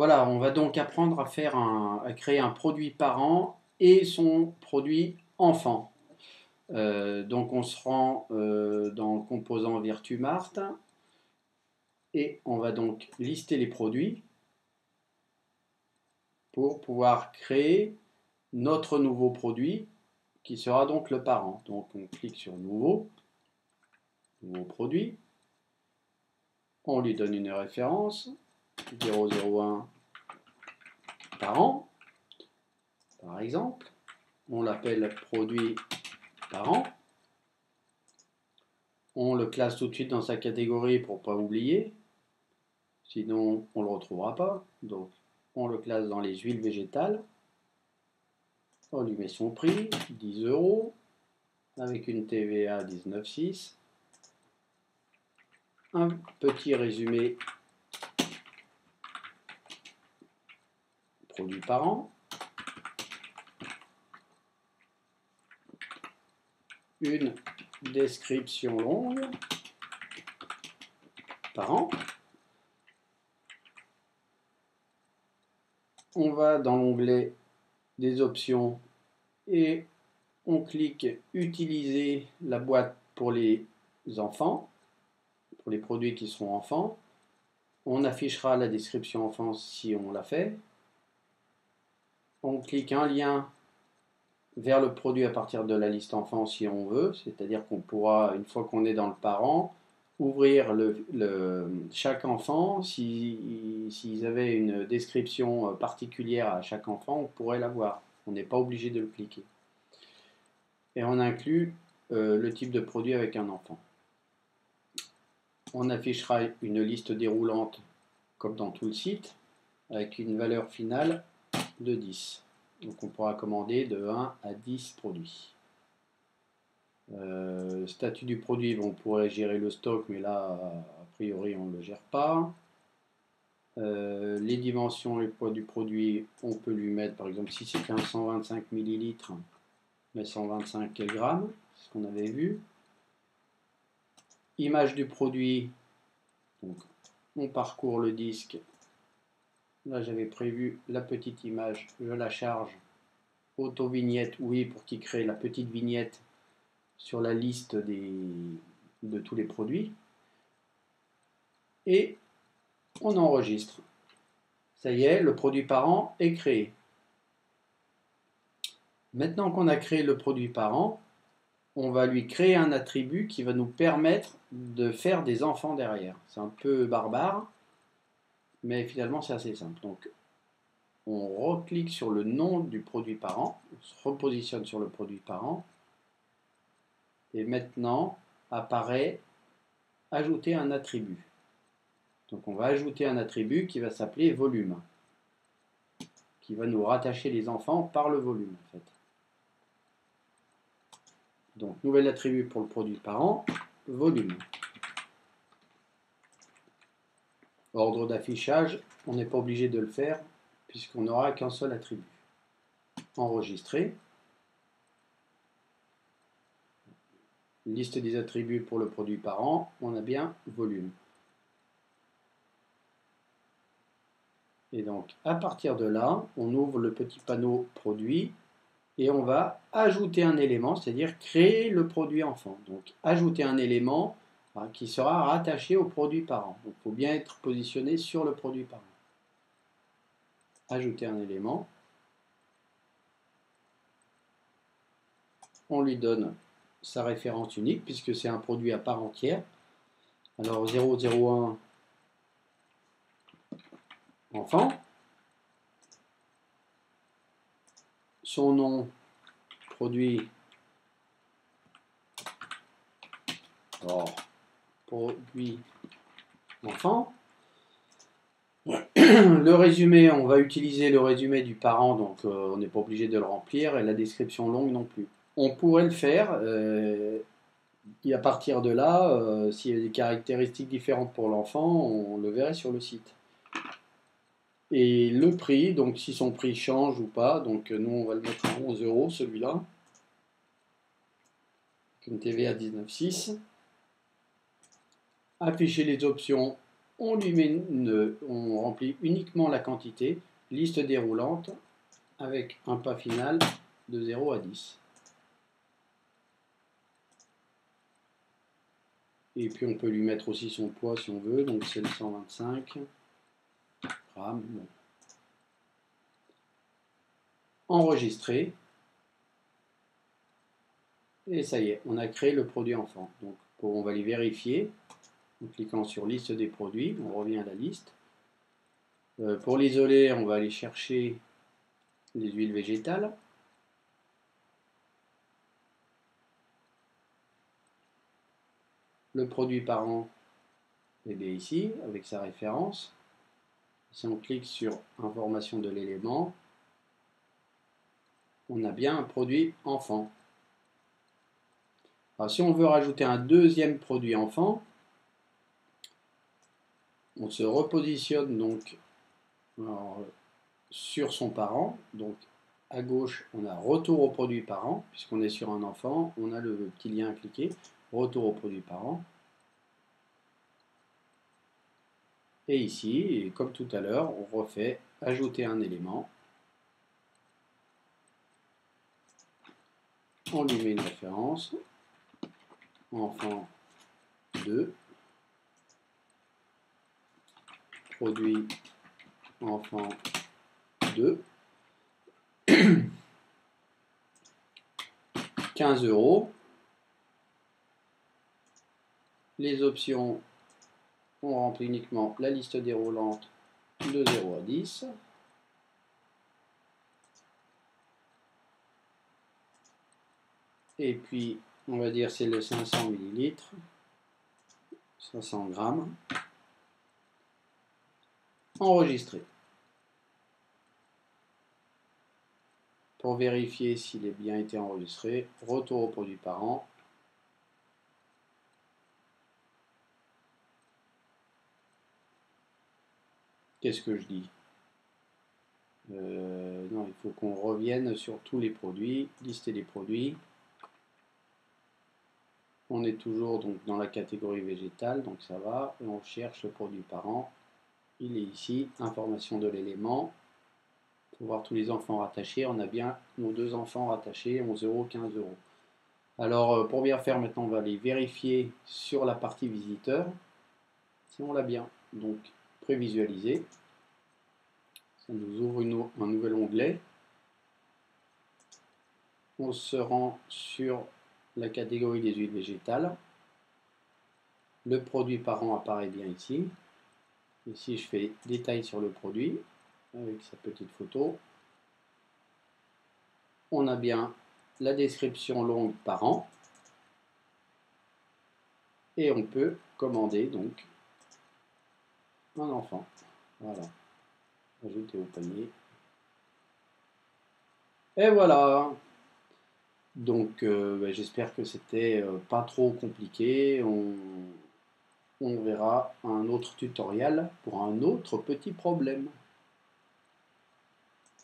Voilà, on va donc apprendre à créer un produit parent et son produit enfant. Donc on se rend dans le composant Virtumart et on va donc lister les produits pour pouvoir créer notre nouveau produit qui sera donc le parent. Donc on clique sur nouveau produit, on lui donne une référence 001 parent par exemple, on l'appelle produit parent. On le classe tout de suite dans sa catégorie pour ne pas oublier, sinon on ne le retrouvera pas. Donc on le classe dans les huiles végétales. On lui met son prix, 10 € avec une TVA 19,6. Un petit résumé produit par an. Une description longue par an. On va dans l'onglet des options et on clique utiliser la boîte pour les enfants, pour les produits qui seront enfants. On affichera la description enfant si on l'a fait. On clique un lien vers le produit à partir de la liste enfant si on veut, c'est-à-dire qu'on pourra, une fois qu'on est dans le parent, ouvrir chaque enfant. S'ils avaient une description particulière à chaque enfant, on pourrait l'avoir. On n'est pas obligé de le cliquer. Et on inclut le type de produit avec un enfant. On affichera une liste déroulante comme dans tout le site avec une valeur finale de 10. Donc on pourra commander de 1 à 10 produits. Statut du produit, bon, on pourrait gérer le stock, mais là, a priori, on ne le gère pas. Les dimensions et le poids du produit, on peut lui mettre, par exemple, si c'est un 125 ml, mais 125 grammes, c'est ce qu'on avait vu. Image du produit, donc on parcourt le disque. Là, j'avais prévu la petite image, je la charge. Auto-vignette, oui, pour qu'il crée la petite vignette sur la liste de tous les produits. Et on enregistre. Ça y est, le produit parent est créé. Maintenant qu'on a créé le produit parent, on va lui créer un attribut qui va nous permettre de faire des enfants derrière. C'est un peu barbare, mais finalement c'est assez simple. Donc on reclique sur le nom du produit parent, on se repositionne sur le produit parent, et maintenant apparaît ajouter un attribut. Donc on va ajouter un attribut qui va s'appeler volume, qui va nous rattacher les enfants par le volume en fait. Donc nouvel attribut pour le produit parent, volume. Ordre d'affichage, on n'est pas obligé de le faire puisqu'on n'aura qu'un seul attribut. Enregistrer. Liste des attributs pour le produit parent, on a bien volume. Et donc à partir de là, on ouvre le petit panneau produit et on va ajouter un élément, c'est-à-dire créer le produit enfant. Donc ajouter un élément qui sera rattaché au produit parent. Donc il faut bien être positionné sur le produit parent. Ajouter un élément. On lui donne sa référence unique puisque c'est un produit à part entière. Alors 001 enfant. Son nom produit produit enfant. Le résumé, on va utiliser le résumé du parent, donc on n'est pas obligé de le remplir, et la description longue non plus. On pourrait le faire, et à partir de là, s'il y a des caractéristiques différentes pour l'enfant, on le verrait sur le site. Et le prix, donc si son prix change ou pas, donc nous on va le mettre à 11 € celui-là, avec une TVA 19,6. Afficher les options On lui met on remplit uniquement la quantité, liste déroulante, avec un pas final de 0 à 10. Et puis on peut lui mettre aussi son poids si on veut, donc c'est le 125 grammes. Bon. Enregistrer. Et ça y est, on a créé le produit enfant. Donc on va les vérifier en cliquant sur liste des produits. On revient à la liste. Pour l'isoler, on va aller chercher les huiles végétales. Le produit parent, eh bien ici, avec sa référence. Si on clique sur information de l'élément, on a bien un produit enfant. Alors, si on veut rajouter un deuxième produit enfant, on se repositionne donc sur son parent. Donc à gauche, on a retour au produit parent, puisqu'on est sur un enfant, on a le petit lien à cliquer, retour au produit parent. Et ici, comme tout à l'heure, on refait ajouter un élément. On lui met une référence. Enfant 2. Produit enfant 2. 15 €. Les options, on remplit uniquement la liste déroulante de 0 à 10. Et puis, on va dire c'est le 500 ml, 500 grammes. Enregistrer. Pour vérifier s'il a bien été enregistré, retour au produit parent. Qu'est-ce que je dis? Non, il faut qu'on revienne sur tous les produits, lister les produits. On est toujours donc dans la catégorie végétale, donc ça va. Et on cherche le produit parent. Il est ici, information de l'élément. Pour voir tous les enfants rattachés, on a bien nos deux enfants rattachés, 11 €, 15 €. Alors pour bien faire, maintenant on va aller vérifier sur la partie visiteur si on l'a bien. Donc prévisualiser. Ça nous ouvre un nouvel onglet. On se rend sur la catégorie des huiles végétales. Le produit parent apparaît bien ici. Ici, je fais détail sur le produit avec sa petite photo. On a bien la description longue parent. Et on peut commander donc un enfant. Voilà. Ajouter au panier. Et voilà. Donc j'espère que c'était pas trop compliqué. On verra un autre tutoriel pour un autre petit problème.